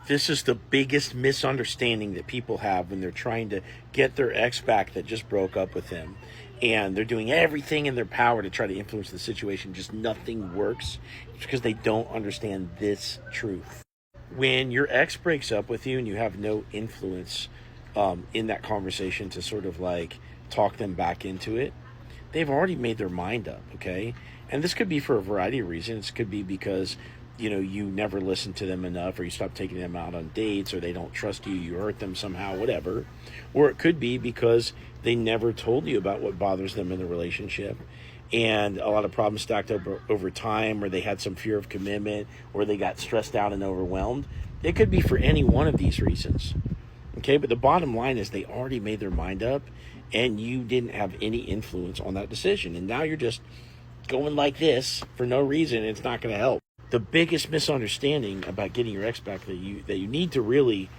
This is the biggest misunderstanding that people have when they're trying to get their ex back that just broke up with them. And they're doing everything in their power to try to influence the situation. Just nothing works. It's because they don't understand this truth. When your ex breaks up with you and you have no influence in that conversation to sort of like talk them back into it, they've already made their mind up, okay? And this could be for a variety of reasons. It could be because you never listen to them enough, or you stop taking them out on dates, or they don't trust you, you hurt them somehow, whatever. Or it could be because they never told you about what bothers them in the relationship, and a lot of problems stacked up over time, or they had some fear of commitment, or they got stressed out and overwhelmed. It could be for any one of these reasons, okay? But the bottom line is they already made their mind up, and you didn't have any influence on that decision, and now you're just going like this for no reason, and it's not going to help. The biggest misunderstanding about getting your ex back that you need to really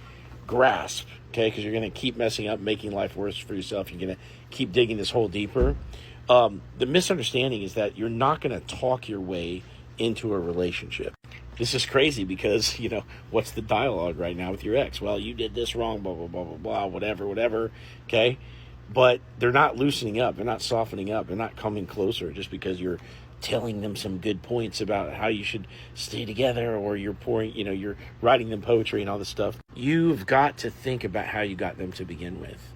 grasp, okay, because you're going to keep messing up, making life worse for yourself. You're going to keep digging this hole deeper. The misunderstanding is that you're not going to talk your way into a relationship. This is crazy because, what's the dialogue right now with your ex? Well, you did this wrong, blah, blah, blah, blah, blah, whatever, okay? But they're not loosening up. They're not softening up. They're not coming closer just because you're telling them some good points about how you should stay together, or you're you're writing them poetry and all this stuff. You've got to think about how you got them to begin with.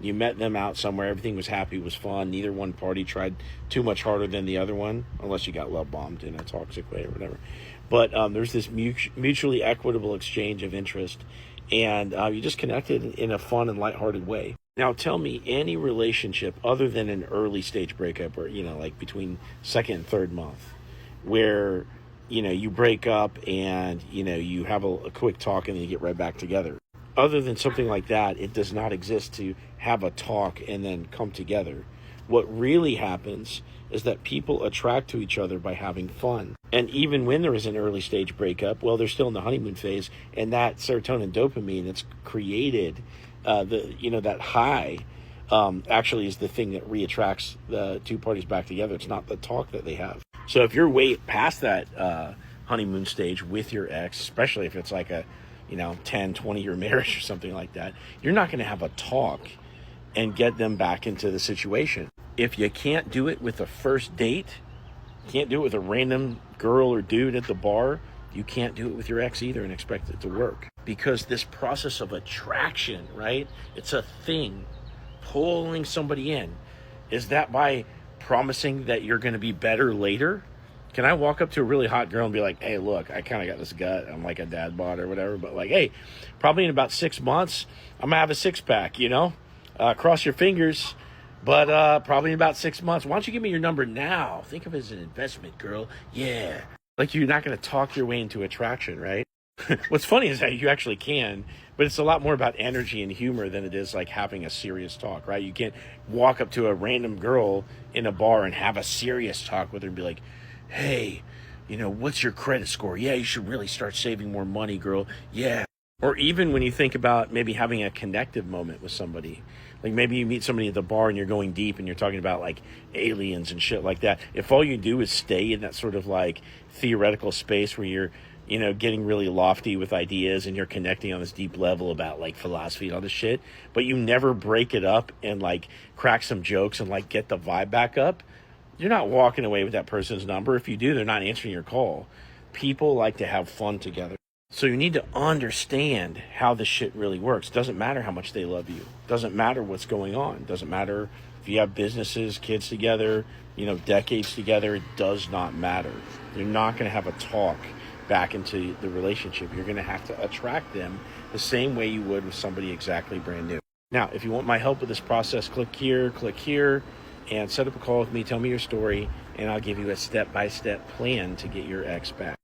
You met them out somewhere, everything was happy, was fun, neither one party tried too much harder than the other one, unless you got love bombed in a toxic way or whatever. But there's this mutually equitable exchange of interest, and you just connected in a fun and lighthearted way. Now tell me any relationship other than an early stage breakup, or like between second and third month, where you break up and you have a quick talk and then you get right back together. Other than something like that, it does not exist to have a talk and then come together. What really happens is that people attract to each other by having fun. And even when there is an early stage breakup, well, they're still in the honeymoon phase, and that serotonin dopamine that's created, that high, actually is the thing that reattracts the two parties back together. It's not the talk that they have. So if you're way past that honeymoon stage with your ex, especially if it's like a 10, 20-year marriage or something like that, you're not going to have a talk and get them back into the situation. If you can't do it with a first date, can't do it with a random girl or dude at the bar, you can't do it with your ex either and expect it to work. Because this process of attraction, right? It's a thing, pulling somebody in. Is that by promising that you're going to be better later? Can I walk up to a really hot girl and be like, hey, look, I kind of got this gut. I'm like a dad bod or whatever. But like, hey, probably in about 6 months, I'm going to have a six-pack, cross your fingers. But probably in about 6 months. Why don't you give me your number now? Think of it as an investment, girl. Yeah. Like, you're not going to talk your way into attraction, right? What's funny is that you actually can, but it's a lot more about energy and humor than it is like having a serious talk, right? You can't walk up to a random girl in a bar and have a serious talk with her and be like, hey, what's your credit score? Yeah, you should really start saving more money, girl. Yeah. Or even when you think about maybe having a connective moment with somebody, like maybe you meet somebody at the bar and you're going deep and you're talking about like aliens and shit like that. If all you do is stay in that sort of like theoretical space where you're, getting really lofty with ideas and you're connecting on this deep level about like philosophy and all this shit, but you never break it up and like crack some jokes and like get the vibe back up, you're not walking away with that person's number. If you do, they're not answering your call. People like to have fun together. So you need to understand how this shit really works. Doesn't matter how much they love you. Doesn't matter what's going on. Doesn't matter if you have businesses, kids together, decades together. It does not matter. You're not going to have a talk back into the relationship. You're going to have to attract them the same way you would with somebody exactly brand new. Now, if you want my help with this process, click here, and set up a call with me. Tell me your story, and I'll give you a step-by-step plan to get your ex back.